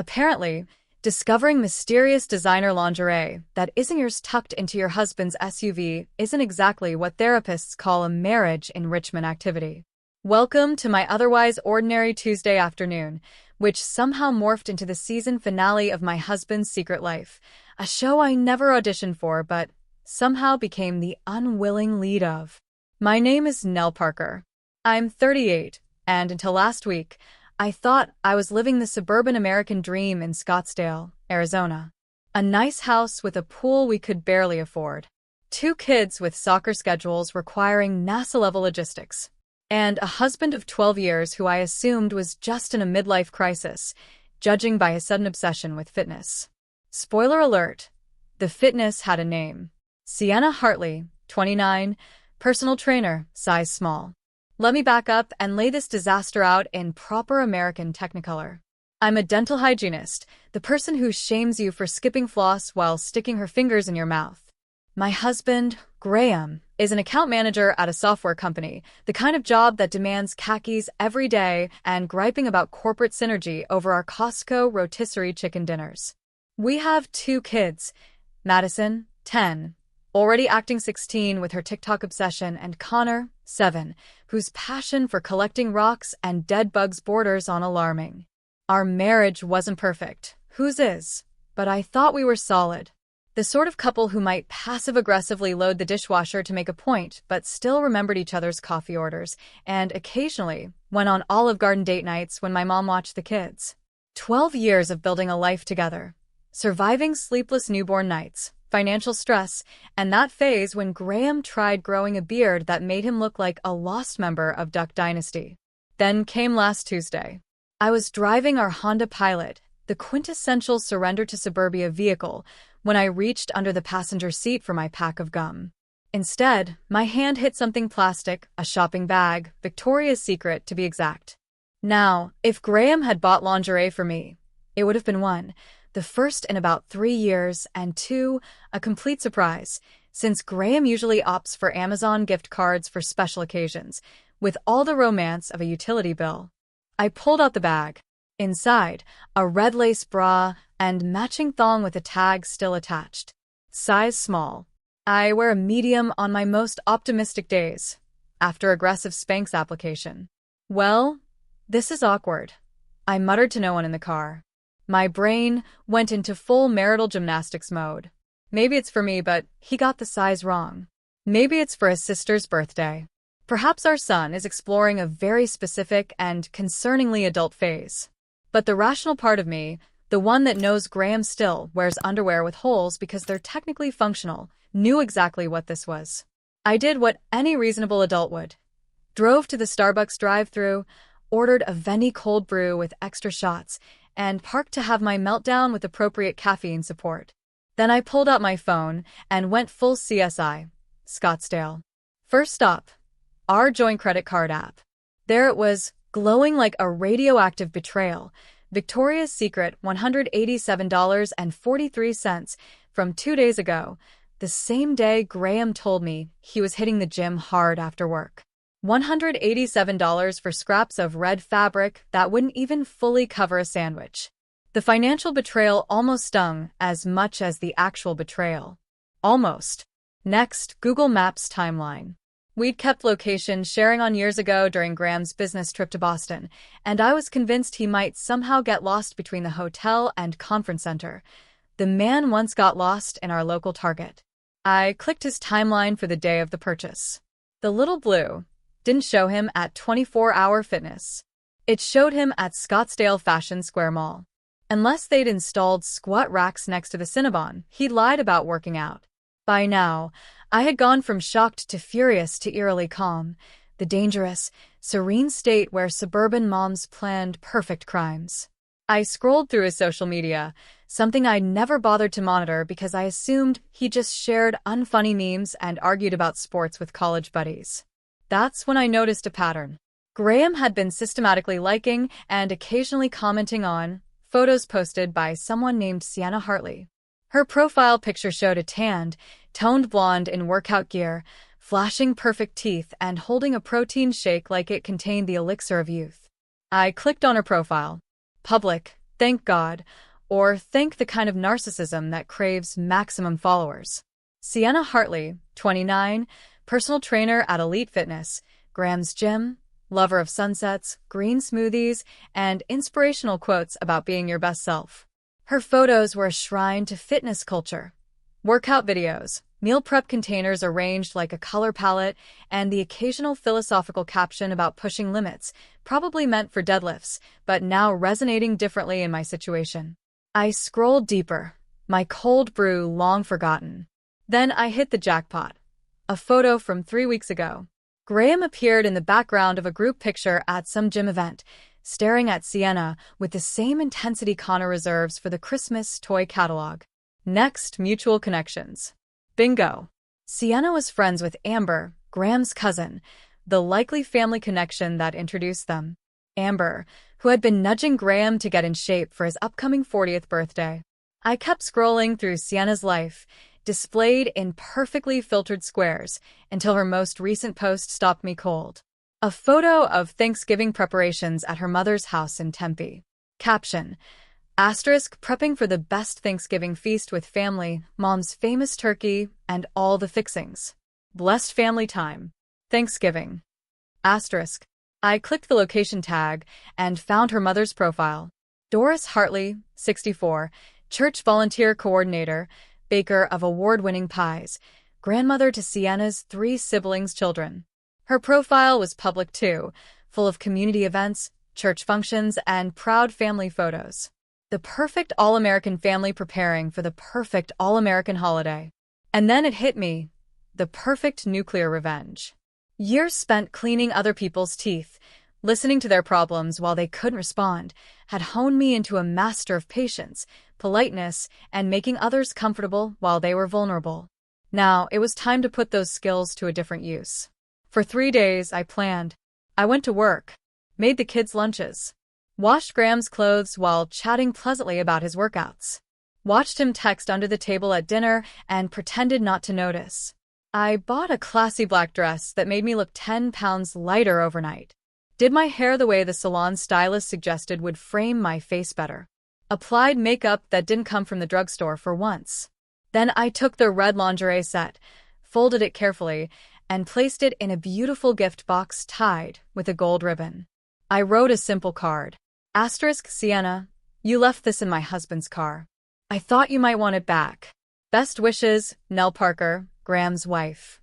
Apparently, discovering mysterious designer lingerie that isn't yours tucked into your husband's SUV isn't exactly what therapists call a marriage enrichment activity. Welcome to my otherwise ordinary Tuesday afternoon, which somehow morphed into the season finale of My Husband's Secret Life, a show I never auditioned for but somehow became the unwilling lead of. My name is Nell Parker. I'm 38, and until last week, I thought I was living the suburban American dream in Scottsdale, Arizona. A nice house with a pool we could barely afford. 2 kids with soccer schedules requiring NASA-level logistics. And a husband of 12 years who I assumed was just in a midlife crisis, judging by his sudden obsession with fitness. Spoiler alert, the fitness had a name. Sienna Hartley, 29, personal trainer, size small. Let me back up and lay this disaster out in proper American Technicolor. I'm a dental hygienist, the person who shames you for skipping floss while sticking her fingers in your mouth. My husband, Graham, is an account manager at a software company, the kind of job that demands khakis every day and griping about corporate synergy over our Costco rotisserie chicken dinners. We have 2 kids, Madison, 10, already acting 16 with her TikTok obsession, and Connor, 7, whose passion for collecting rocks and dead bugs borders on alarming. Our marriage wasn't perfect. Whose is? But I thought we were solid. The sort of couple who might passive-aggressively load the dishwasher to make a point, but still remembered each other's coffee orders, and occasionally went on Olive Garden date nights when my mom watched the kids. 12 years of building a life together. Surviving sleepless newborn nights, financial stress, and that phase when Graham tried growing a beard that made him look like a lost member of Duck Dynasty. Then came last Tuesday. I was driving our Honda Pilot, the quintessential surrender to suburbia vehicle, when I reached under the passenger seat for my pack of gum. Instead, my hand hit something plastic, a shopping bag, Victoria's Secret to be exact. Now, if Graham had bought lingerie for me, it would have been 1, the first in about 3 years, and 2, a complete surprise, since Graham usually opts for Amazon gift cards for special occasions, with all the romance of a utility bill. I pulled out the bag. Inside, a red lace bra and matching thong with a tag still attached. Size small. I wear a medium on my most optimistic days, after aggressive Spanx application. Well, this is awkward, I muttered to no one in the car. My brain went into full marital gymnastics mode. Maybe it's for me, but he got the size wrong. Maybe it's for his sister's birthday. Perhaps our son is exploring a very specific and concerningly adult phase. But the rational part of me, the one that knows Graham still wears underwear with holes because they're technically functional, knew exactly what this was. I did what any reasonable adult would. Drove to the Starbucks drive-thru, ordered a Venti cold brew with extra shots, and parked to have my meltdown with appropriate caffeine support. Then I pulled out my phone and went full CSI, Scottsdale. First stop, our joint credit card app. There it was, glowing like a radioactive betrayal, Victoria's Secret $187.43 from 2 days ago, the same day Graham told me he was hitting the gym hard after work. $187 for scraps of red fabric that wouldn't even fully cover a sandwich. The financial betrayal almost stung as much as the actual betrayal. Almost. Next, Google Maps timeline. We'd kept location sharing on years ago during Graham's business trip to Boston, and I was convinced he might somehow get lost between the hotel and conference center. The man once got lost in our local Target. I clicked his timeline for the day of the purchase. The little blue didn't show him at 24-Hour Fitness. It showed him at Scottsdale Fashion Square Mall. Unless they'd installed squat racks next to the Cinnabon, he'd lied about working out. By now, I had gone from shocked to furious to eerily calm, the dangerous, serene state where suburban moms planned perfect crimes. I scrolled through his social media, something I'd never bothered to monitor because I assumed he just shared unfunny memes and argued about sports with college buddies. That's when I noticed a pattern. Graham had been systematically liking and occasionally commenting on photos posted by someone named Sienna Hartley. Her profile picture showed a tanned, toned blonde in workout gear, flashing perfect teeth and holding a protein shake like it contained the elixir of youth. I clicked on her profile. Public, Thank God, or thank the kind of narcissism that craves maximum followers. Sienna Hartley, 29, personal trainer at Elite Fitness, Graham's Gym, lover of sunsets, green smoothies, and inspirational quotes about being your best self. Her photos were a shrine to fitness culture. Workout videos, meal prep containers arranged like a color palette, and the occasional philosophical caption about pushing limits, probably meant for deadlifts, but now resonating differently in my situation. I scrolled deeper, my cold brew long forgotten. Then I hit the jackpot. A photo from 3 weeks ago. Graham appeared in the background of a group picture at some gym event, staring at Sienna with the same intensity Connor reserves for the Christmas toy catalog. Next, mutual connections. Bingo. Sienna was friends with Amber, Graham's cousin, the likely family connection that introduced them. Amber, who had been nudging Graham to get in shape for his upcoming 40th birthday. I kept scrolling through Sienna's life, displayed in perfectly filtered squares, until her most recent post stopped me cold. A photo of Thanksgiving preparations at her mother's house in Tempe. Caption: prepping for the best Thanksgiving feast with family, mom's famous turkey, and all the fixings. Blessed family time. Thanksgiving. I clicked the location tag and found her mother's profile. Doris Hartley, 64, church volunteer coordinator, baker of award-winning pies, grandmother to Sienna's 3 siblings' children. Her profile was public too, full of community events, church functions, and proud family photos. The perfect all-American family preparing for the perfect all-American holiday. And then it hit me. The perfect nuclear revenge. Years spent cleaning other people's teeth, listening to their problems while they couldn't respond, had honed me into a master of patience, politeness, and making others comfortable while they were vulnerable. Now, it was time to put those skills to a different use. For 3 days, I planned. I went to work, made the kids' lunches, washed Graham's clothes while chatting pleasantly about his workouts, watched him text under the table at dinner, and pretended not to notice. I bought a classy black dress that made me look 10 pounds lighter overnight. Did my hair the way the salon stylist suggested would frame my face better. Applied makeup that didn't come from the drugstore for once. Then I took the red lingerie set, folded it carefully, and placed it in a beautiful gift box tied with a gold ribbon. I wrote a simple card. Sienna, you left this in my husband's car. I thought you might want it back. Best wishes, Nell Parker, Graham's wife.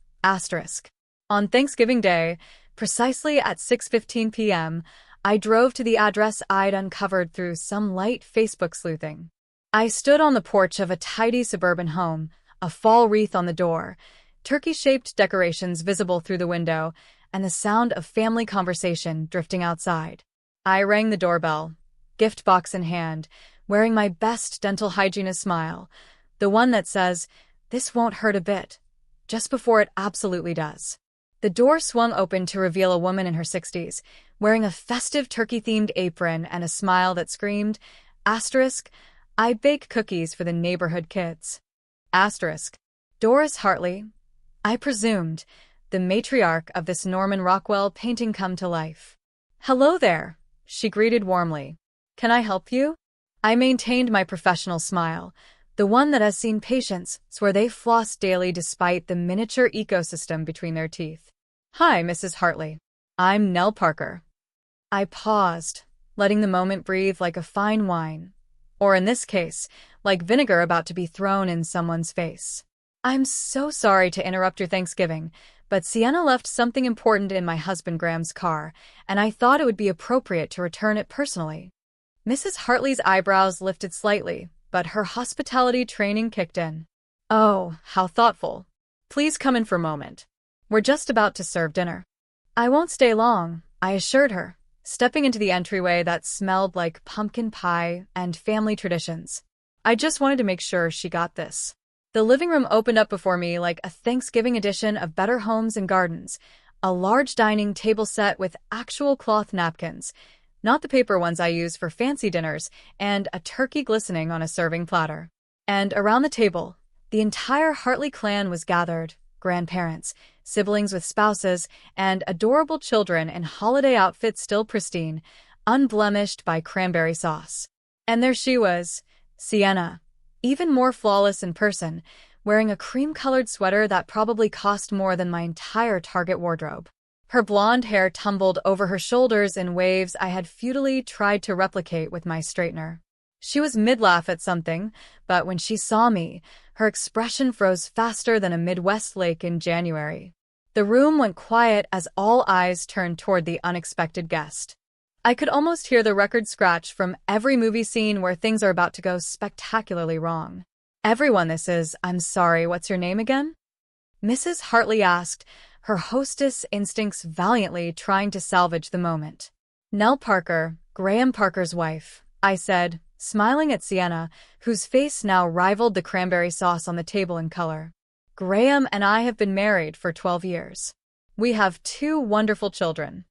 On Thanksgiving Day, precisely at 6:15 p.m., I drove to the address I'd uncovered through some light Facebook sleuthing. I stood on the porch of a tidy suburban home, a fall wreath on the door, turkey-shaped decorations visible through the window, and the sound of family conversation drifting outside. I rang the doorbell, gift box in hand, wearing my best dental hygienist smile, the one that says, "This won't hurt a bit," just before it absolutely does. The door swung open to reveal a woman in her 60s, wearing a festive turkey-themed apron and a smile that screamed, I bake cookies for the neighborhood kids. Doris Hartley, I presumed, the matriarch of this Norman Rockwell painting come to life. Hello there, she greeted warmly. Can I help you? I maintained my professional smile, the one that has seen patients swear they floss daily despite the miniature ecosystem between their teeth. Hi, Mrs. Hartley. I'm Nell Parker. I paused, letting the moment breathe like a fine wine, or in this case, like vinegar about to be thrown in someone's face. I'm so sorry to interrupt your Thanksgiving, but Sienna left something important in my husband Graham's car, and I thought it would be appropriate to return it personally. Mrs. Hartley's eyebrows lifted slightly, but her hospitality training kicked in. Oh, how thoughtful. Please come in for a moment. We're just about to serve dinner. I won't stay long, I assured her, stepping into the entryway that smelled like pumpkin pie and family traditions. I just wanted to make sure she got this. The living room opened up before me like a Thanksgiving edition of Better Homes and Gardens, a large dining table set with actual cloth napkins, not the paper ones I use for fancy dinners, and a turkey glistening on a serving platter. And around the table, the entire Hartley clan was gathered, grandparents, siblings with spouses, and adorable children in holiday outfits still pristine, unblemished by cranberry sauce. And there she was, Sienna, even more flawless in person, wearing a cream-colored sweater that probably cost more than my entire Target wardrobe. Her blonde hair tumbled over her shoulders in waves I had futilely tried to replicate with my straightener. She was mid-laugh at something, but when she saw me, her expression froze faster than a Midwest lake in January. The room went quiet as all eyes turned toward the unexpected guest. I could almost hear the record scratch from every movie scene where things are about to go spectacularly wrong. "Everyone, this is, I'm sorry, what's your name again?" Mrs. Hartley asked, her hostess instincts valiantly trying to salvage the moment. "Nell Parker, Graham Parker's wife," I said, smiling at Sienna, whose face now rivaled the cranberry sauce on the table in color. "Graham and I have been married for 12 years. We have 2 wonderful children."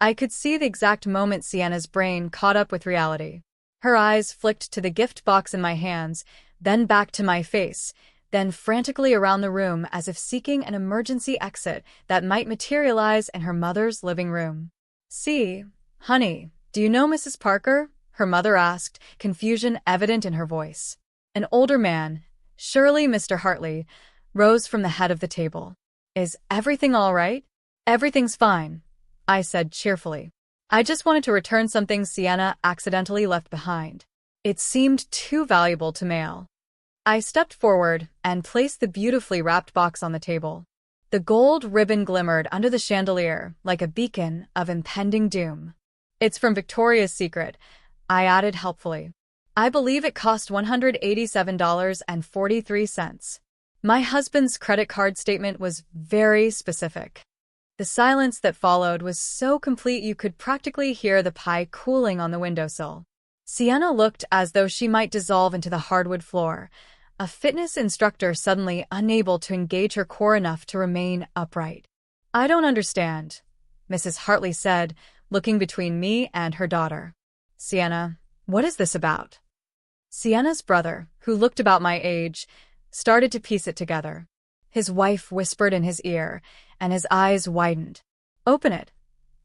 I could see the exact moment Sienna's brain caught up with reality. Her eyes flicked to the gift box in my hands, then back to my face, then frantically around the room as if seeking an emergency exit that might materialize in her mother's living room. "See, honey, do you know Mrs. Parker?" her mother asked, confusion evident in her voice. An older man, surely Mr. Hartley, rose from the head of the table. "Is everything all right?" "Everything's fine," I said cheerfully. "I just wanted to return something Sienna accidentally left behind. It seemed too valuable to mail." I stepped forward and placed the beautifully wrapped box on the table. The gold ribbon glimmered under the chandelier like a beacon of impending doom. "It's from Victoria's Secret," I added helpfully. "I believe it cost $187.43. My husband's credit card statement was very specific." The silence that followed was so complete you could practically hear the pie cooling on the windowsill. Sienna looked as though she might dissolve into the hardwood floor, a fitness instructor suddenly unable to engage her core enough to remain upright. "I don't understand," Mrs. Hartley said, looking between me and her daughter. "Sienna, what is this about?" Sienna's brother, who looked about my age, started to piece it together. His wife whispered in his ear, and his eyes widened. "Open it,"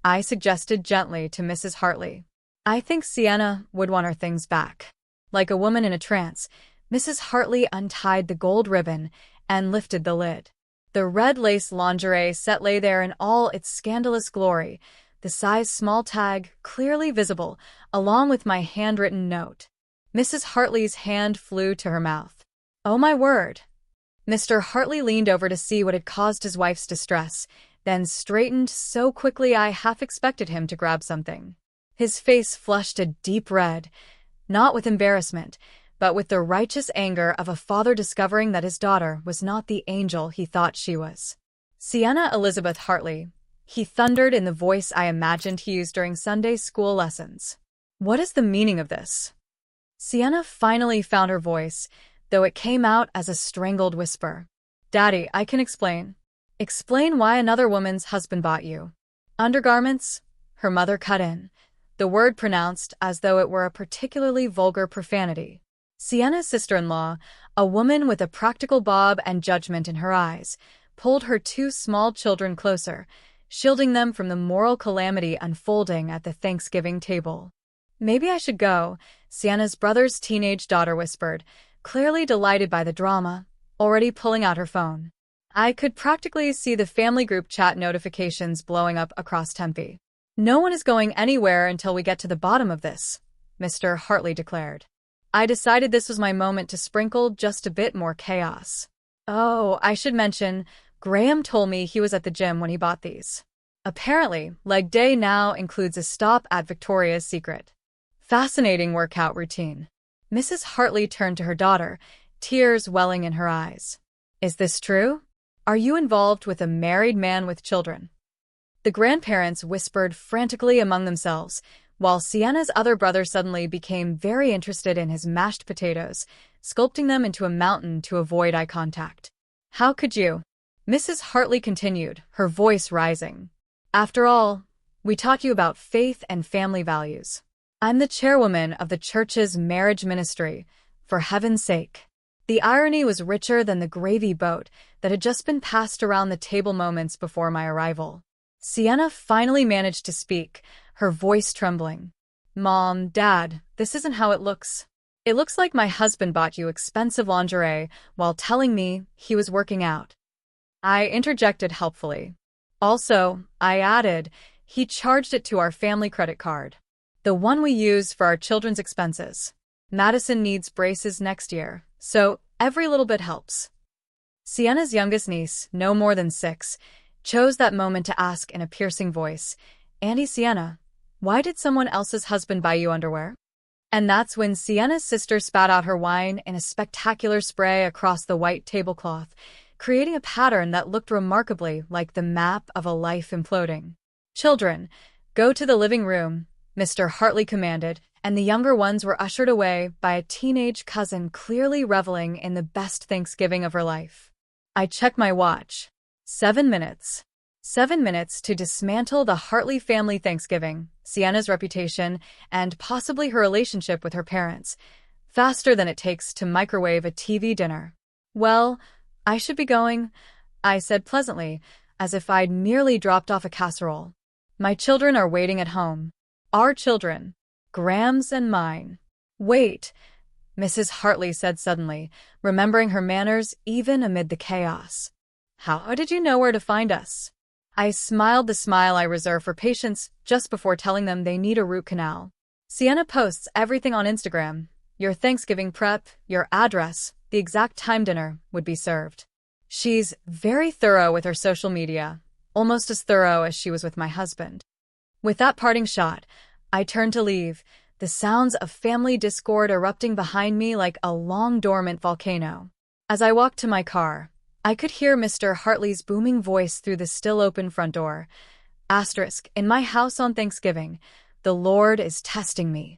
I suggested gently to Mrs. Hartley. I think Sienna would want her things back. Like a woman in a trance, Mrs. Hartley untied the gold ribbon and lifted the lid. The red lace lingerie set lay there in all its scandalous glory, the size small tag clearly visible, along with my handwritten note. Mrs. Hartley's hand flew to her mouth. "Oh my word!" Mr. Hartley leaned over to see what had caused his wife's distress, then straightened so quickly I half expected him to grab something. His face flushed a deep red, not with embarrassment, but with the righteous anger of a father discovering that his daughter was not the angel he thought she was. "Sienna Elizabeth Hartley," he thundered in the voice I imagined he used during Sunday school lessons. "What is the meaning of this?" Sienna finally found her voice, though it came out as a strangled whisper. "Daddy, I can explain." "Explain why another woman's husband bought you." "Undergarments?" her mother cut in, the word pronounced as though it were a particularly vulgar profanity. Sienna's sister-in-law, a woman with a practical bob and judgment in her eyes, pulled her 2 small children closer, shielding them from the moral calamity unfolding at the Thanksgiving table. "Maybe I should go," Sienna's brother's teenage daughter whispered, clearly delighted by the drama, already pulling out her phone. I could practically see the family group chat notifications blowing up across Tempe. "No one is going anywhere until we get to the bottom of this," Mr. Hartley declared. I decided this was my moment to sprinkle just a bit more chaos. "Oh, I should mention, Graham told me he was at the gym when he bought these. Apparently, leg day now includes a stop at Victoria's Secret. Fascinating workout routine." Mrs. Hartley turned to her daughter, tears welling in her eyes. "Is this true? Are you involved with a married man with children?" The grandparents whispered frantically among themselves, while Sienna's other brother suddenly became very interested in his mashed potatoes, sculpting them into a mountain to avoid eye contact. "How could you?" Mrs. Hartley continued, her voice rising. "After all, we taught you about faith and family values. I'm the chairwoman of the church's marriage ministry, for heaven's sake." The irony was richer than the gravy boat that had just been passed around the table moments before my arrival. Sienna finally managed to speak, her voice trembling. "Mom, Dad, this isn't how it looks. It looks like my husband bought you expensive lingerie while telling me he was working out. I interjected helpfully. Also, I added, he charged it to our family credit card. The one we use for our children's expenses. Madison needs braces next year, so every little bit helps. Sienna's youngest niece, no more than 6, chose that moment to ask in a piercing voice, Auntie Sienna, why did someone else's husband buy you underwear? And that's when Sienna's sister spat out her wine in a spectacular spray across the white tablecloth, creating a pattern that looked remarkably like the map of a life imploding. Children, go to the living room, Mr. Hartley commanded, and the younger ones were ushered away by a teenage cousin clearly reveling in the best Thanksgiving of her life. I checked my watch. 7 minutes. 7 minutes to dismantle the Hartley family Thanksgiving, Sienna's reputation, and possibly her relationship with her parents. Faster than it takes to microwave a TV dinner. Well, I should be going, I said pleasantly, as if I'd merely dropped off a casserole. My children are waiting at home. Our children. Graham's and mine. Wait, Mrs. Hartley said suddenly, remembering her manners even amid the chaos. How did you know where to find us? I smiled the smile I reserve for patients just before telling them they need a root canal. Sienna posts everything on Instagram. Your Thanksgiving prep, your address, the exact time dinner would be served. She's very thorough with her social media, almost as thorough as she was with my husband. With that parting shot, I turned to leave, the sounds of family discord erupting behind me like a long-dormant volcano. As I walked to my car, I could hear Mr. Hartley's booming voice through the still-open front door. Asterisk, in my house on Thanksgiving, the Lord is testing me.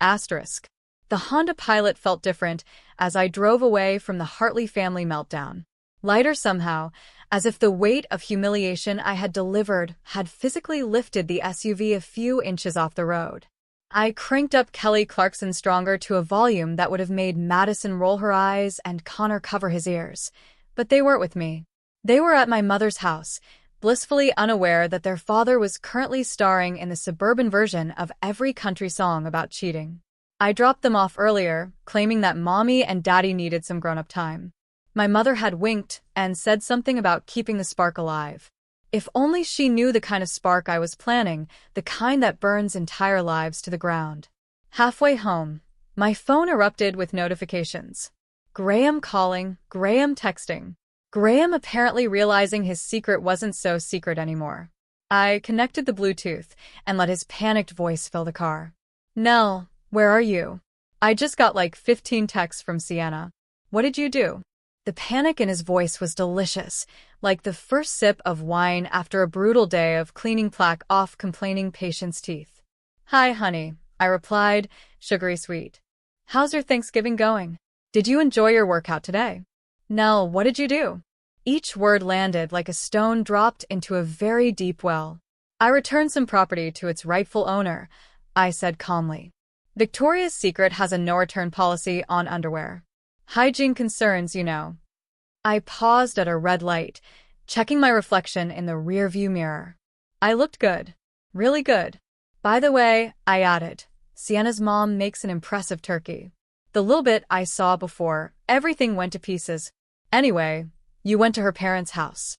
Asterisk. The Honda Pilot felt different as I drove away from the Hartley family meltdown. Lighter somehow, as if the weight of humiliation I had delivered had physically lifted the SUV a few inches off the road. I cranked up Kelly Clarkson Stronger to a volume that would have made Madison roll her eyes and Connor cover his ears. But they weren't with me. They were at my mother's house, blissfully unaware that their father was currently starring in the suburban version of every country song about cheating. I dropped them off earlier, claiming that Mommy and Daddy needed some grown-up time. My mother had winked and said something about keeping the spark alive. If only she knew the kind of spark I was planning, the kind that burns entire lives to the ground. Halfway home, my phone erupted with notifications. Graham calling, Graham texting. Graham apparently realizing his secret wasn't so secret anymore. I connected the Bluetooth and let his panicked voice fill the car. Nell, where are you? I just got like 15 texts from Sienna. What did you do? The panic in his voice was delicious, like the first sip of wine after a brutal day of cleaning plaque off complaining patient's teeth. Hi, honey, I replied, sugary sweet. How's your Thanksgiving going? Did you enjoy your workout today? Nell, what did you do? Each word landed like a stone dropped into a very deep well. I returned some property to its rightful owner, I said calmly. Victoria's Secret has a no-return policy on underwear. Hygiene concerns, you know. I paused at a red light, checking my reflection in the rearview mirror. I looked good. Really good. By the way, I added, Sienna's mom makes an impressive turkey. The little bit I saw before, everything went to pieces. Anyway, you went to her parents' house.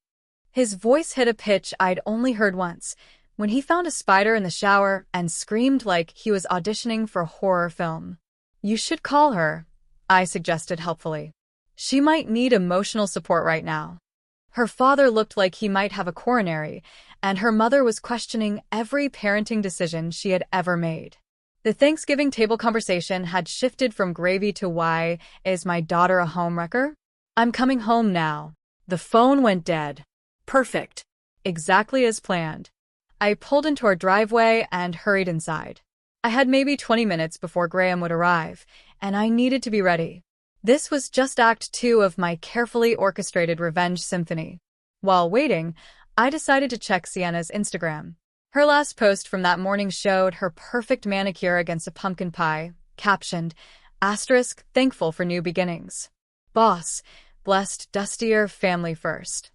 His voice hit a pitch I'd only heard once, when he found a spider in the shower and screamed like he was auditioning for a horror film. You should call her, I suggested helpfully. She might need emotional support right now. Her father looked like he might have a coronary, and her mother was questioning every parenting decision she had ever made. The Thanksgiving table conversation had shifted from gravy to why is my daughter a homewrecker? I'm coming home now. The phone went dead. Perfect. Exactly as planned. I pulled into our driveway and hurried inside. I had maybe 20 minutes before Graham would arrive, and I needed to be ready. This was just Act 2 of my carefully orchestrated revenge symphony. While waiting, I decided to check Sienna's Instagram. Her last post from that morning showed her perfect manicure against a pumpkin pie, captioned, asterisk, thankful for new beginnings. Boss, blessed, dustier, family first.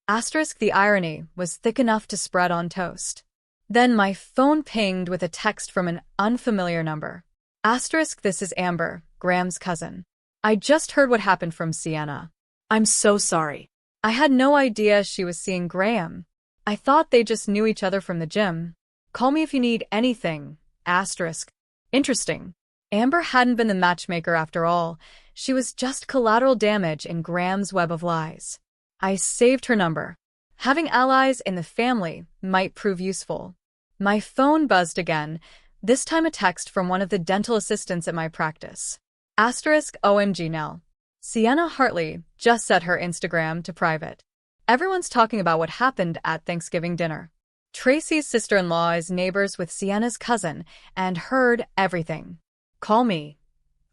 Asterisk, the irony was thick enough to spread on toast. Then my phone pinged with a text from an unfamiliar number. Asterisk, this is Amber, Graham's cousin. I just heard what happened from Sienna. I'm so sorry. I had no idea she was seeing Graham. I thought they just knew each other from the gym. Call me if you need anything. Asterisk. Interesting. Amber hadn't been the matchmaker after all. She was just collateral damage in Graham's web of lies. I saved her number. Having allies in the family might prove useful. My phone buzzed again, this time a text from one of the dental assistants at my practice. Asterisk OMG Nell. Sienna Hartley just set her Instagram to private. Everyone's talking about what happened at Thanksgiving dinner. Tracy's sister-in-law is neighbors with Sienna's cousin and heard everything. Call me.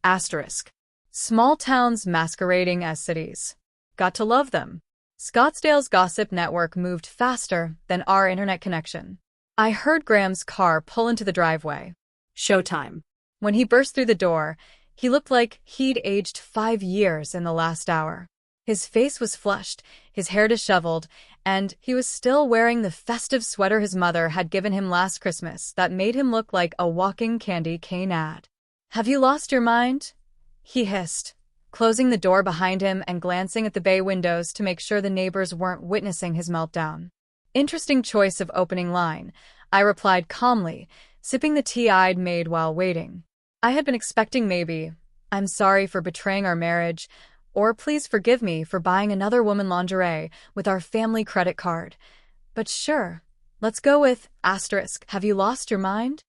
Asterisk. Small towns masquerading as cities. Got to love them. Scottsdale's gossip network moved faster than our internet connection. I heard Graham's car pull into the driveway. Showtime. When he burst through the door, he looked like he'd aged 5 years in the last hour. His face was flushed, his hair disheveled, and he was still wearing the festive sweater his mother had given him last Christmas that made him look like a walking candy cane ad. Have you lost your mind? He hissed, closing the door behind him and glancing at the bay windows to make sure the neighbors weren't witnessing his meltdown. Interesting choice of opening line, I replied calmly, sipping the tea I'd made while waiting. I had been expecting maybe, I'm sorry for betraying our marriage, or please forgive me for buying another woman lingerie with our family credit card. But sure, let's go with asterisk, have you lost your mind?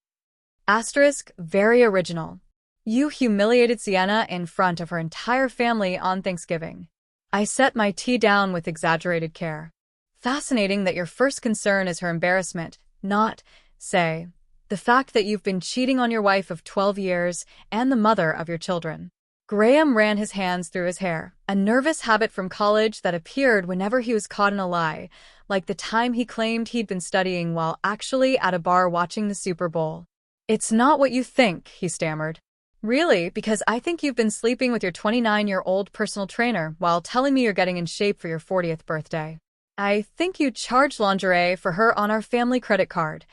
Asterisk, very original. You humiliated Sienna in front of her entire family on Thanksgiving. I set my tea down with exaggerated care. Fascinating that your first concern is her embarrassment, not, say, the fact that you've been cheating on your wife of 12 years and the mother of your children. Graham ran his hands through his hair, a nervous habit from college that appeared whenever he was caught in a lie, like the time he claimed he'd been studying while actually at a bar watching the Super Bowl. It's not what you think, he stammered. Really, because I think you've been sleeping with your 29-year-old personal trainer while telling me you're getting in shape for your 40th birthday. I think you charged lingerie for her on our family credit card,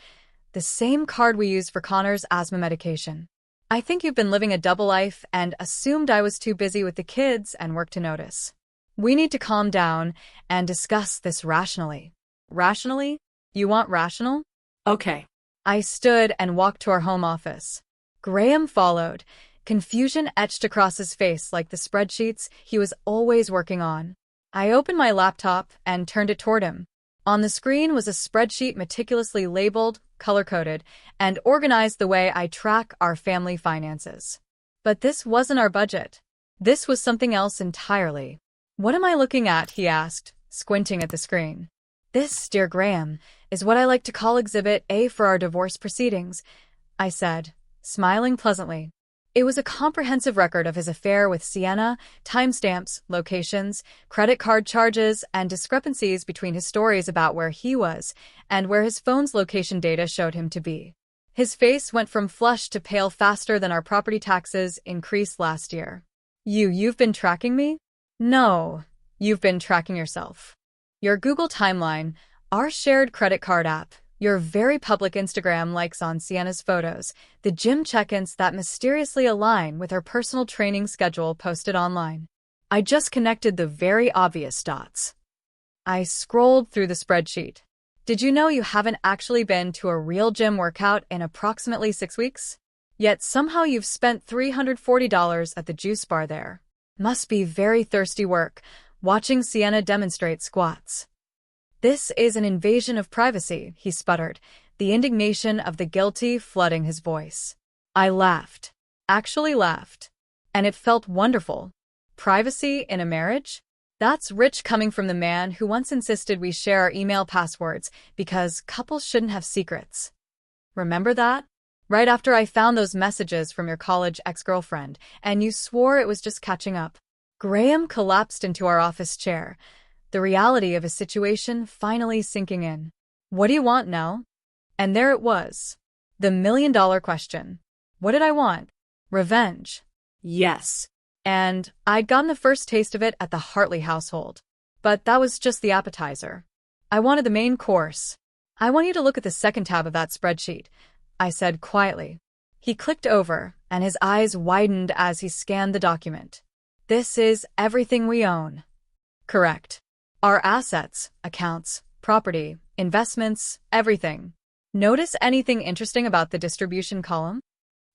the same card we use for Connor's asthma medication. I think you've been living a double life and assumed I was too busy with the kids and work to notice. We need to calm down and discuss this rationally. Rationally? You want rational? Okay. I stood and walked to our home office. Graham followed, confusion etched across his face like the spreadsheets he was always working on. I opened my laptop and turned it toward him. On the screen was a spreadsheet meticulously labeled, color-coded, and organized the way I track our family finances. But this wasn't our budget. This was something else entirely. What am I looking at? He asked, squinting at the screen. This, dear Graham, is what I like to call Exhibit A for our divorce proceedings, I said, smiling pleasantly. It was a comprehensive record of his affair with Sienna, timestamps, locations, credit card charges, and discrepancies between his stories about where he was and where his phone's location data showed him to be. His face went from flushed to pale faster than our property taxes increased last year. You've been tracking me? No, you've been tracking yourself. Your Google timeline, our shared credit card app, your very public Instagram likes on Sienna's photos, the gym check-ins that mysteriously align with her personal training schedule posted online. I just connected the very obvious dots. I scrolled through the spreadsheet. Did you know you haven't actually been to a real gym workout in approximately 6 weeks? Yet somehow you've spent $340 at the juice bar there. Must be very thirsty work, watching Sienna demonstrate squats. This is an invasion of privacy, he sputtered, the indignation of the guilty flooding his voice. I laughed. Actually laughed. And it felt wonderful. Privacy in a marriage? That's rich coming from the man who once insisted we share our email passwords because couples shouldn't have secrets. Remember that? Right after I found those messages from your college ex-girlfriend, and you swore it was just catching up. Graham collapsed into our office chair, the reality of his situation finally sinking in. What do you want now? And there it was. The million-dollar question. What did I want? Revenge. Yes. And I'd gotten the first taste of it at the Hartley household. But that was just the appetizer. I wanted the main course. I want you to look at the second tab of that spreadsheet, I said quietly. He clicked over, and his eyes widened as he scanned the document. This is everything we own. Correct. Our assets, accounts, property, investments, everything. Notice anything interesting about the distribution column?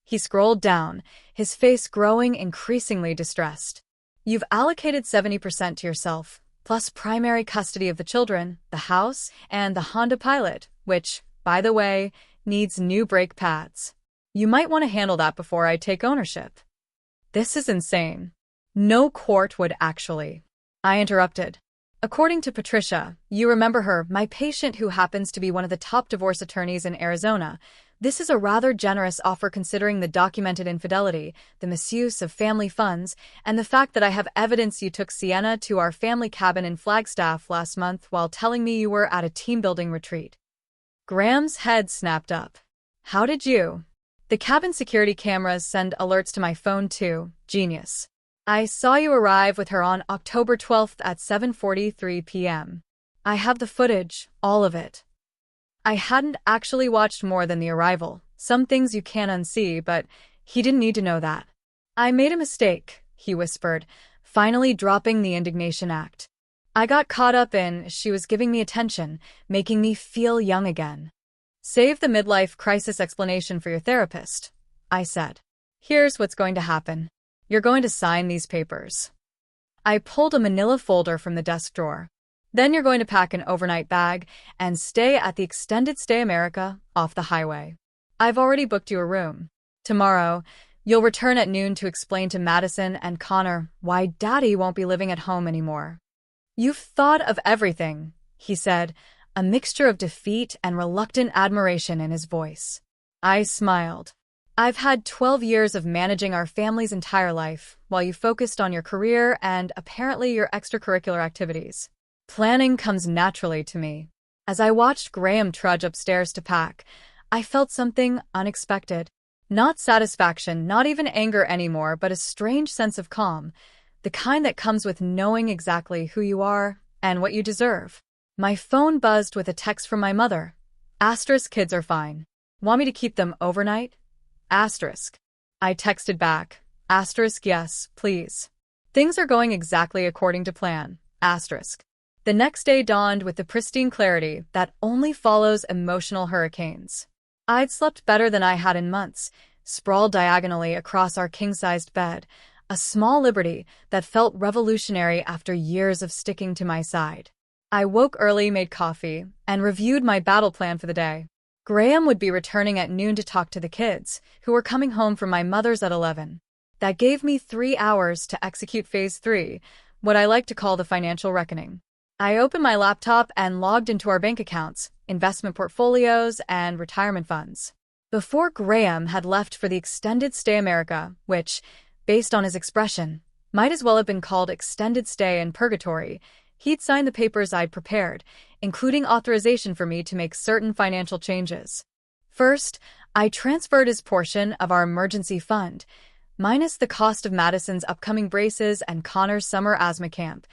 He scrolled down, his face growing increasingly distressed. You've allocated 70% to yourself, plus primary custody of the children, the house, and the Honda Pilot, which, by the way, needs new brake pads. You might want to handle that before I take ownership. This is insane. No court would actually. I interrupted. According to Patricia, you remember her, my patient who happens to be one of the top divorce attorneys in Arizona. This is a rather generous offer considering the documented infidelity, the misuse of family funds, and the fact that I have evidence you took Sienna to our family cabin in Flagstaff last month while telling me you were at a team-building retreat. Graham's head snapped up. How did you? The cabin security cameras send alerts to my phone too. Genius. I saw you arrive with her on October 12th at 7:43 p.m. I have the footage, all of it. I hadn't actually watched more than the arrival. Some things you can't unsee, but he didn't need to know that. I made a mistake, he whispered, finally dropping the indignation act. I got caught up in she was giving me attention, making me feel young again. Save the midlife crisis explanation for your therapist, I said. Here's what's going to happen. You're going to sign these papers. I pulled a manila folder from the desk drawer. Then you're going to pack an overnight bag and stay at the Extended Stay America off the highway. I've already booked you a room. Tomorrow, you'll return at noon to explain to Madison and Connor why Daddy won't be living at home anymore. You've thought of everything, he said, a mixture of defeat and reluctant admiration in his voice. I smiled. I've had 12 years of managing our family's entire life, while you focused on your career and apparently your extracurricular activities. Planning comes naturally to me. As I watched Graham trudge upstairs to pack, I felt something unexpected. Not satisfaction, not even anger anymore, but a strange sense of calm, the kind that comes with knowing exactly who you are and what you deserve. My phone buzzed with a text from my mother. Asterisk, kids are fine. Want me to keep them overnight? Asterisk. I texted back. Asterisk, yes, please. Things are going exactly according to plan. Asterisk. The next day dawned with the pristine clarity that only follows emotional hurricanes. I'd slept better than I had in months, sprawled diagonally across our king-sized bed, a small liberty that felt revolutionary after years of sticking to my side. I woke early, made coffee, and reviewed my battle plan for the day. Graham would be returning at noon to talk to the kids, who were coming home from my mother's at 11. That gave me 3 hours to execute Phase 3, what I like to call the financial reckoning. I opened my laptop and logged into our bank accounts, investment portfolios, and retirement funds. Before Graham had left for the Extended Stay America, which, based on his expression, might as well have been called Extended Stay in Purgatory, he'd signed the papers I'd prepared, including authorization for me to make certain financial changes. First, I transferred his portion of our emergency fund, minus the cost of Madison's upcoming braces and Connor's summer asthma camp,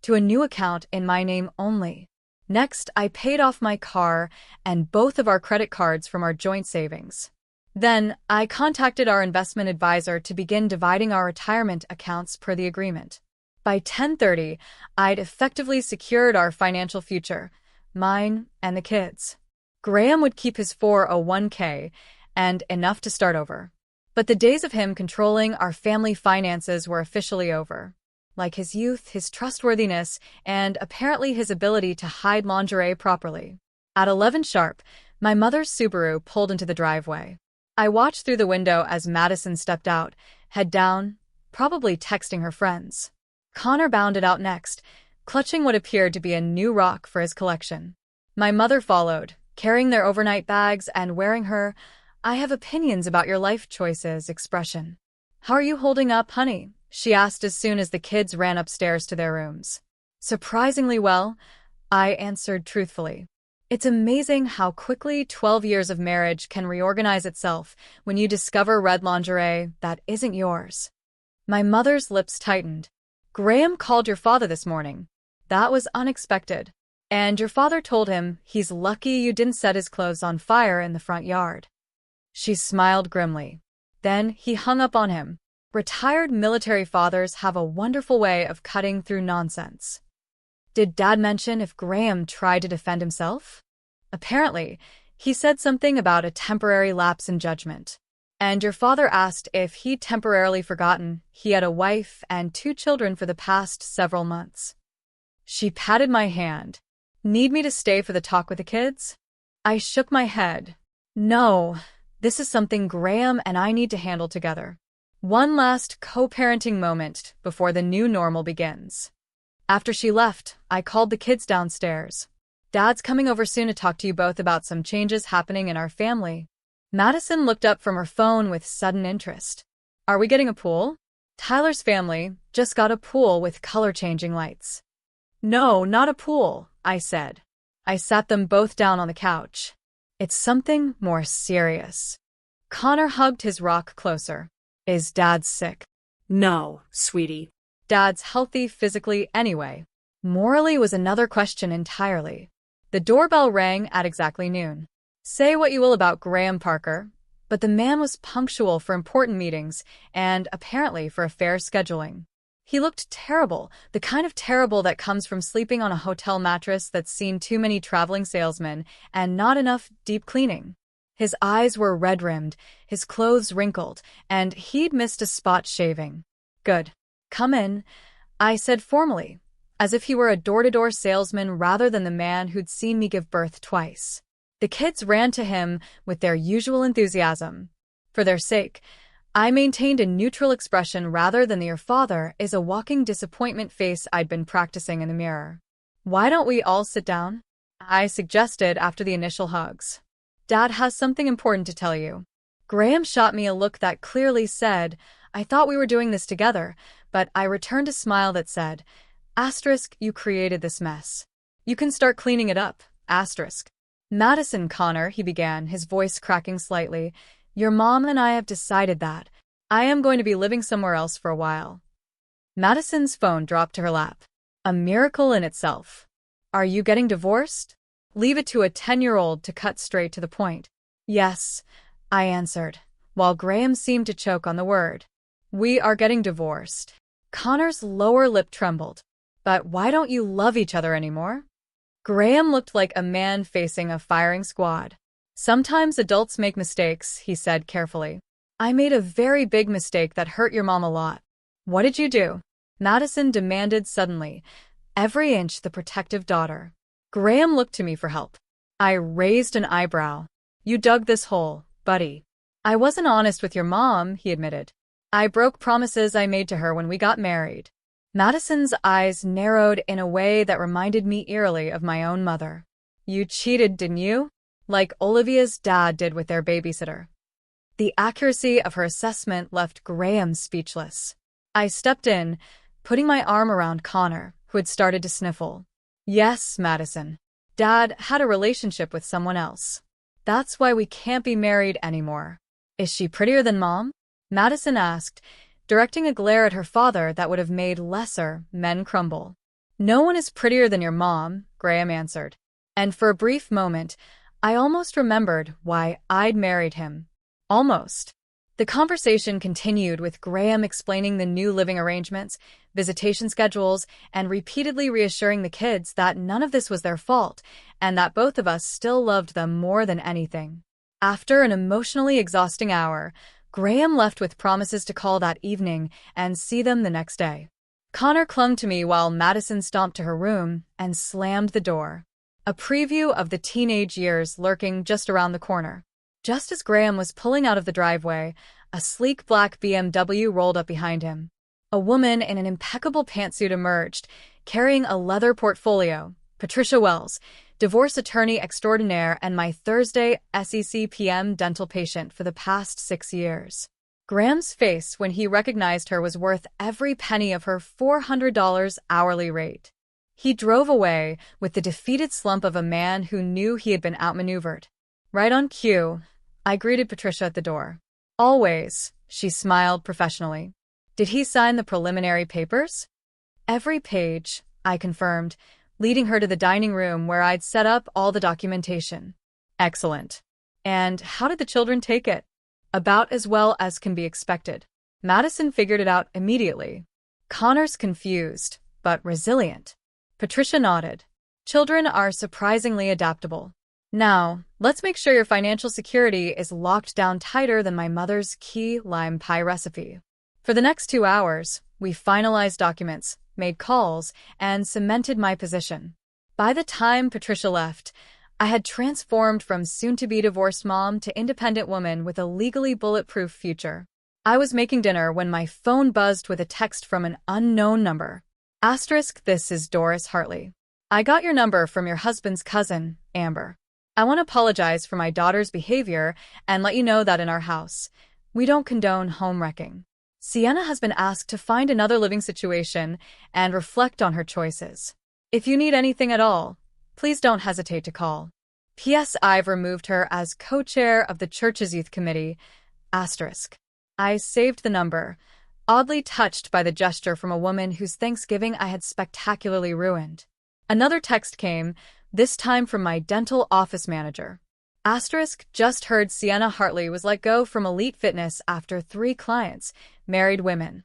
to a new account in my name only. Next, I paid off my car and both of our credit cards from our joint savings. Then, I contacted our investment advisor to begin dividing our retirement accounts per the agreement. By 10:30, I'd effectively secured our financial future, mine and the kids. Graham would keep his 401k, and enough to start over. But the days of him controlling our family finances were officially over. Like his youth, his trustworthiness, and apparently his ability to hide lingerie properly. At 11 sharp, my mother's Subaru pulled into the driveway. I watched through the window as Madison stepped out, head down, probably texting her friends. Connor bounded out next, clutching what appeared to be a new rock for his collection. My mother followed, carrying their overnight bags and wearing her "I have opinions about your life choices" expression. "How are you holding up, honey?" she asked as soon as the kids ran upstairs to their rooms. "Surprisingly well," I answered truthfully. It's amazing how quickly 12 years of marriage can reorganize itself when you discover red lingerie that isn't yours. My mother's lips tightened. "Graham called your father this morning. That was unexpected. And your father told him he's lucky you didn't set his clothes on fire in the front yard." She smiled grimly. Then he hung up on him. Retired military fathers have a wonderful way of cutting through nonsense. Did Dad mention if Graham tried to defend himself? Apparently, he said something about a temporary lapse in judgment. And your father asked if he'd temporarily forgotten he had a wife and 2 children for the past several months. She patted my hand. Need me to stay for the talk with the kids? I shook my head. No, this is something Graham and I need to handle together. One last co-parenting moment before the new normal begins. After she left, I called the kids downstairs. Dad's coming over soon to talk to you both about some changes happening in our family. Madison looked up from her phone with sudden interest. Are we getting a pool? Tyler's family just got a pool with color-changing lights. No, not a pool, I said. I sat them both down on the couch. It's something more serious. Connor hugged his rock closer. Is Dad sick? No, sweetie. Dad's healthy physically anyway. Morally was another question entirely. The doorbell rang at exactly noon. Say what you will about Graham Parker, but the man was punctual for important meetings and apparently for affair scheduling. He looked terrible, the kind of terrible that comes from sleeping on a hotel mattress that's seen too many traveling salesmen and not enough deep cleaning. His eyes were red-rimmed, his clothes wrinkled, and he'd missed a spot shaving. Good. Come in, I said formally, as if he were a door-to-door salesman rather than the man who'd seen me give birth twice. The kids ran to him with their usual enthusiasm. For their sake, I maintained a neutral expression rather than the "your father is a walking disappointment" face I'd been practicing in the mirror. Why don't we all sit down? I suggested after the initial hugs. Dad has something important to tell you. Graham shot me a look that clearly said, I thought we were doing this together, but I returned a smile that said, asterisk, you created this mess. You can start cleaning it up, asterisk. Madison Connor, he began, his voice cracking slightly, your mom and I have decided that I am going to be living somewhere else for a while. Madison's phone dropped to her lap. A miracle in itself. Are you getting divorced? Leave it to a 10-year-old to cut straight to the point. Yes, I answered, while Graham seemed to choke on the word. We are getting divorced. Connor's lower lip trembled. But why don't you love each other anymore? Graham looked like a man facing a firing squad. Sometimes adults make mistakes, he said carefully. I made a very big mistake that hurt your mom a lot. What did you do? Madison demanded suddenly, every inch the protective daughter. Graham looked to me for help. I raised an eyebrow. You dug this hole, buddy. I wasn't honest with your mom, he admitted. I broke promises I made to her when we got married. Madison's eyes narrowed in a way that reminded me eerily of my own mother. You cheated, didn't you? Like Olivia's dad did with their babysitter. The accuracy of her assessment left Graham speechless. I stepped in, putting my arm around Connor, who had started to sniffle. Yes, Madison. Dad had a relationship with someone else. That's why we can't be married anymore. Is she prettier than Mom? Madison asked, directing a glare at her father that would have made lesser men crumble. No one is prettier than your mom, Graham answered. And for a brief moment, I almost remembered why I'd married him. Almost. The conversation continued with Graham explaining the new living arrangements, visitation schedules, and repeatedly reassuring the kids that none of this was their fault and that both of us still loved them more than anything. After an emotionally exhausting hour, Graham left with promises to call that evening and see them the next day. Connor clung to me while Madison stomped to her room and slammed the door. A preview of the teenage years lurking just around the corner. Just as Graham was pulling out of the driveway, a sleek black BMW rolled up behind him. A woman in an impeccable pantsuit emerged, carrying a leather portfolio. Patricia Wells, divorce attorney extraordinaire and my Thursday SEC-PM dental patient for the past 6 years. Graham's face when he recognized her was worth every penny of her $400 hourly rate. He drove away with the defeated slump of a man who knew he had been outmaneuvered. Right on cue, I greeted Patricia at the door. Always, she smiled professionally. Did he sign the preliminary papers? Every page, I confirmed, leading her to the dining room where I'd set up all the documentation. Excellent. And how did the children take it? About as well as can be expected. Madison figured it out immediately. Connor's confused, but resilient. Patricia nodded. Children are surprisingly adaptable. Now, let's make sure your financial security is locked down tighter than my mother's key lime pie recipe. For the next 2 hours, we finalized documents, made calls, and cemented my position. By the time Patricia left, I had transformed from soon-to-be divorced mom to independent woman with a legally bulletproof future. I was making dinner when my phone buzzed with a text from an unknown number. Asterisk, this is Doris Hartley. I got your number from your husband's cousin, Amber. I want to apologize for my daughter's behavior and let you know that in our house, we don't condone home wrecking. Sienna has been asked to find another living situation and reflect on her choices. If you need anything at all, please don't hesitate to call. P.S. I've removed her as co-chair of the church's youth committee. Asterisk. I saved the number, oddly touched by the gesture from a woman whose Thanksgiving I had spectacularly ruined. Another text came, this time from my dental office manager. Asterisk, just heard Sienna Hartley was let go from Elite Fitness after 3 clients, married women.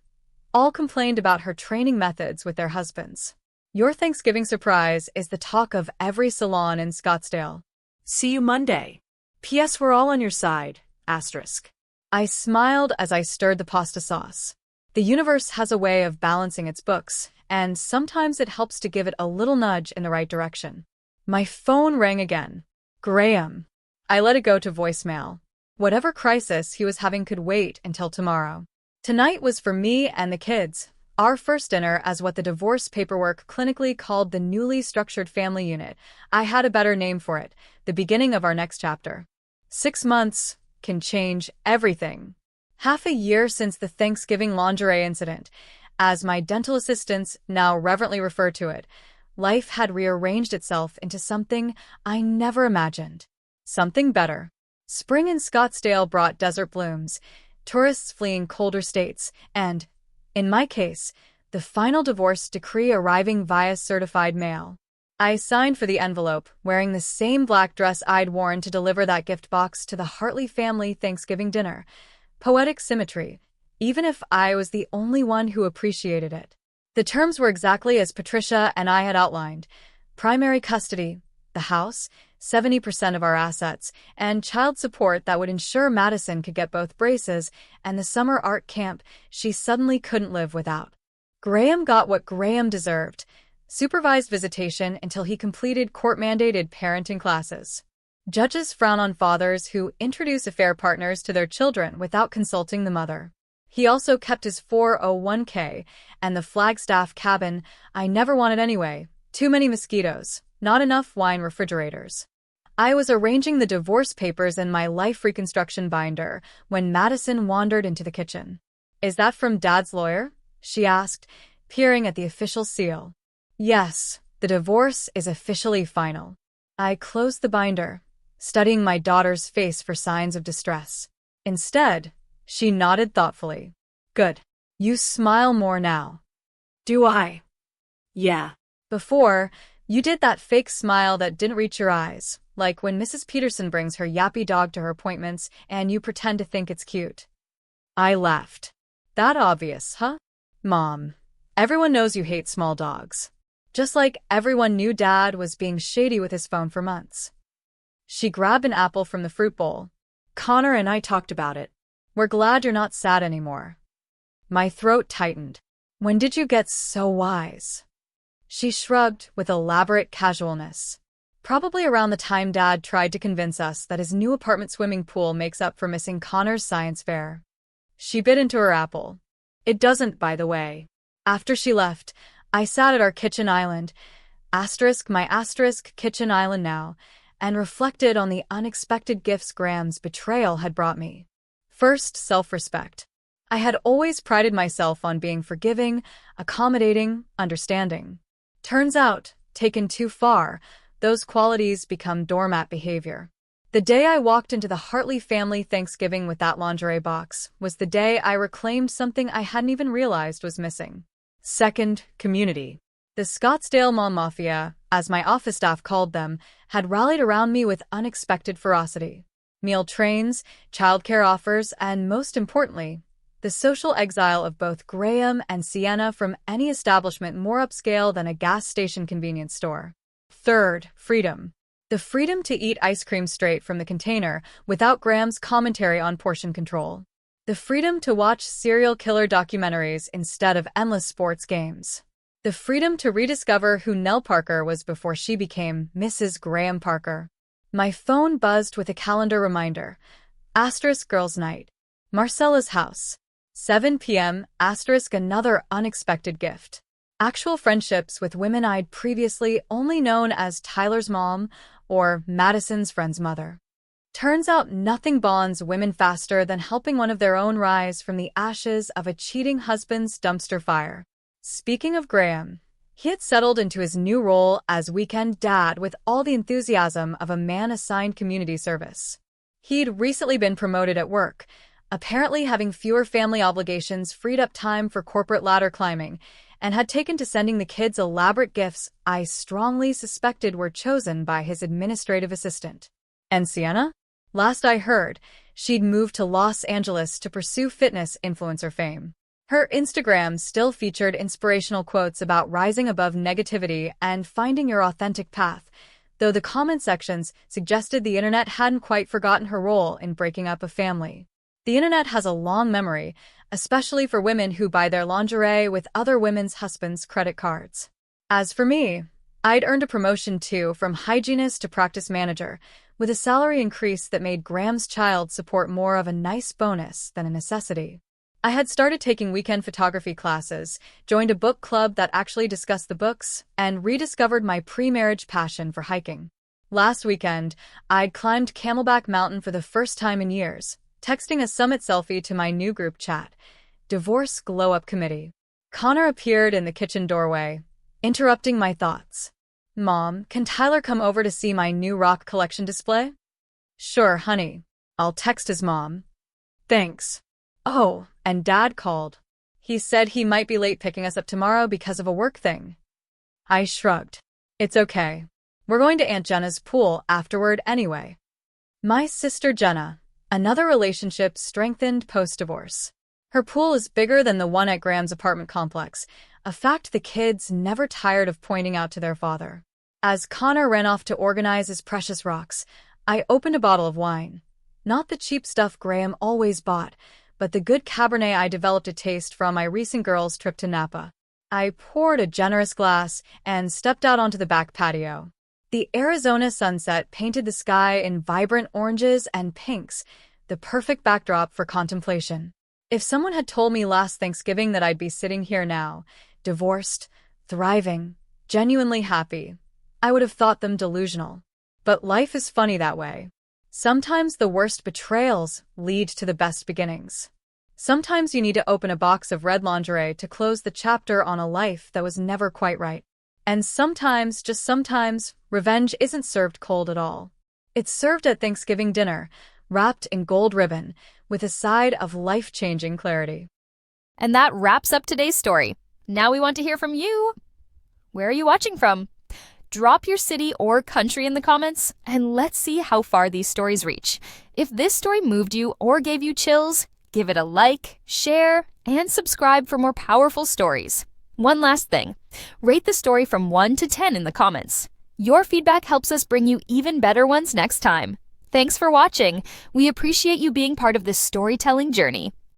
All complained about her training methods with their husbands. Your Thanksgiving surprise is the talk of every salon in Scottsdale. See you Monday. P.S. We're all on your side. Asterisk. I smiled as I stirred the pasta sauce. The universe has a way of balancing its books, and sometimes it helps to give it a little nudge in the right direction. My phone rang again. Graham. I let it go to voicemail. Whatever crisis he was having could wait until tomorrow. Tonight was for me and the kids. Our first dinner as what the divorce paperwork clinically called the newly structured family unit. I had a better name for it, the beginning of our next chapter. 6 months can change everything. Half a year since the Thanksgiving lingerie incident, as my dental assistants now reverently refer to it, life had rearranged itself into something I never imagined. Something better. Spring in Scottsdale brought desert blooms, tourists fleeing colder states, and, in my case, the final divorce decree arriving via certified mail. I signed for the envelope, wearing the same black dress I'd worn to deliver that gift box to the Hartley family Thanksgiving dinner. Poetic symmetry, even if I was the only one who appreciated it. The terms were exactly as Patricia and I had outlined. Primary custody, the house, 70% of our assets, and child support that would ensure Madison could get both braces and the summer art camp she suddenly couldn't live without. Graham got what Graham deserved, supervised visitation until he completed court-mandated parenting classes. Judges frown on fathers who introduce affair partners to their children without consulting the mother. He also kept his 401k and the Flagstaff cabin I never wanted anyway. Too many mosquitoes, not enough wine refrigerators. I was arranging the divorce papers in my life reconstruction binder when Madison wandered into the kitchen. Is that from Dad's lawyer? She asked, peering at the official seal. Yes, the divorce is officially final. I closed the binder, studying my daughter's face for signs of distress. Instead, she nodded thoughtfully. Good. You smile more now. Do I? Yeah. Before, you did that fake smile that didn't reach your eyes, like when Mrs. Peterson brings her yappy dog to her appointments and you pretend to think it's cute. I laughed. That obvious, huh? Mom, everyone knows you hate small dogs. Just like everyone knew Dad was being shady with his phone for months. She grabbed an apple from the fruit bowl. Connor and I talked about it. We're glad you're not sad anymore. My throat tightened. When did you get so wise? She shrugged with elaborate casualness. Probably around the time Dad tried to convince us that his new apartment swimming pool makes up for missing Connor's science fair. She bit into her apple. It doesn't, by the way. After she left, I sat at our kitchen island, my kitchen island now, and reflected on the unexpected gifts Graham's betrayal had brought me. First, self-respect. I had always prided myself on being forgiving, accommodating, understanding. Turns out, taken too far, those qualities become doormat behavior. The day I walked into the Hartley family Thanksgiving with that lingerie box was the day I reclaimed something I hadn't even realized was missing. Second, community. The Scottsdale Mom Mafia, as my office staff called them, had rallied around me with unexpected ferocity. meal trains, childcare offers, and most importantly, the social exile of both Graham and Sienna from any establishment more upscale than a gas station convenience store. Third, freedom. The freedom to eat ice cream straight from the container without Graham's commentary on portion control. The freedom to watch serial killer documentaries instead of endless sports games. The freedom to rediscover who Nell Parker was before she became Mrs. Graham Parker. My phone buzzed with a calendar reminder. * girls' night. Marcella's house. 7 p.m. * another unexpected gift. Actual friendships with women I'd previously only known as Tyler's mom or Madison's friend's mother. Turns out nothing bonds women faster than helping one of their own rise from the ashes of a cheating husband's dumpster fire. Speaking of Graham, he had settled into his new role as weekend dad with all the enthusiasm of a man assigned community service. He'd recently been promoted at work, apparently having fewer family obligations freed up time for corporate ladder climbing, and had taken to sending the kids elaborate gifts I strongly suspected were chosen by his administrative assistant. And Sienna? Last I heard, she'd moved to Los Angeles to pursue fitness influencer fame. Her Instagram still featured inspirational quotes about rising above negativity and finding your authentic path, though the comment sections suggested the internet hadn't quite forgotten her role in breaking up a family. The internet has a long memory, especially for women who buy their lingerie with other women's husbands' credit cards. As for me, I'd earned a promotion too, from hygienist to practice manager, with a salary increase that made Graham's child support more of a nice bonus than a necessity. I had started taking weekend photography classes, joined a book club that actually discussed the books, and rediscovered my pre-marriage passion for hiking. Last weekend, I'd climbed Camelback Mountain for the first time in years, texting a summit selfie to my new group chat, Divorce Glow-Up Committee. Connor appeared in the kitchen doorway, interrupting my thoughts. "Mom, can Tyler come over to see my new rock collection display?" "Sure, honey. I'll text his mom." "Thanks." "Oh, and Dad called. He said he might be late picking us up tomorrow because of a work thing." I shrugged. "It's okay. We're going to Aunt Jenna's pool afterward anyway." My sister Jenna, another relationship strengthened post-divorce. Her pool is bigger than the one at Graham's apartment complex, a fact the kids never tired of pointing out to their father. As Connor ran off to organize his precious rocks, I opened a bottle of wine. Not the cheap stuff Graham always bought, but the good Cabernet I developed a taste from my recent girls' trip to Napa. I poured a generous glass and stepped out onto the back patio. The Arizona sunset painted the sky in vibrant oranges and pinks, the perfect backdrop for contemplation. If someone had told me last Thanksgiving that I'd be sitting here now, divorced, thriving, genuinely happy, I would have thought them delusional. But life is funny that way. Sometimes the worst betrayals lead to the best beginnings. Sometimes you need to open a box of red lingerie to close the chapter on a life that was never quite right. And sometimes, just sometimes, revenge isn't served cold at all. It's served at Thanksgiving dinner, wrapped in gold ribbon, with a side of life-changing clarity. And that wraps up today's story. Now we want to hear from you. Where are you watching from? Drop your city or country in the comments, and let's see how far these stories reach. If this story moved you or gave you chills, give it a like, share, and subscribe for more powerful stories. One last thing, rate the story from 1 to 10 in the comments. Your feedback helps us bring you even better ones next time. Thanks for watching. We appreciate you being part of this storytelling journey.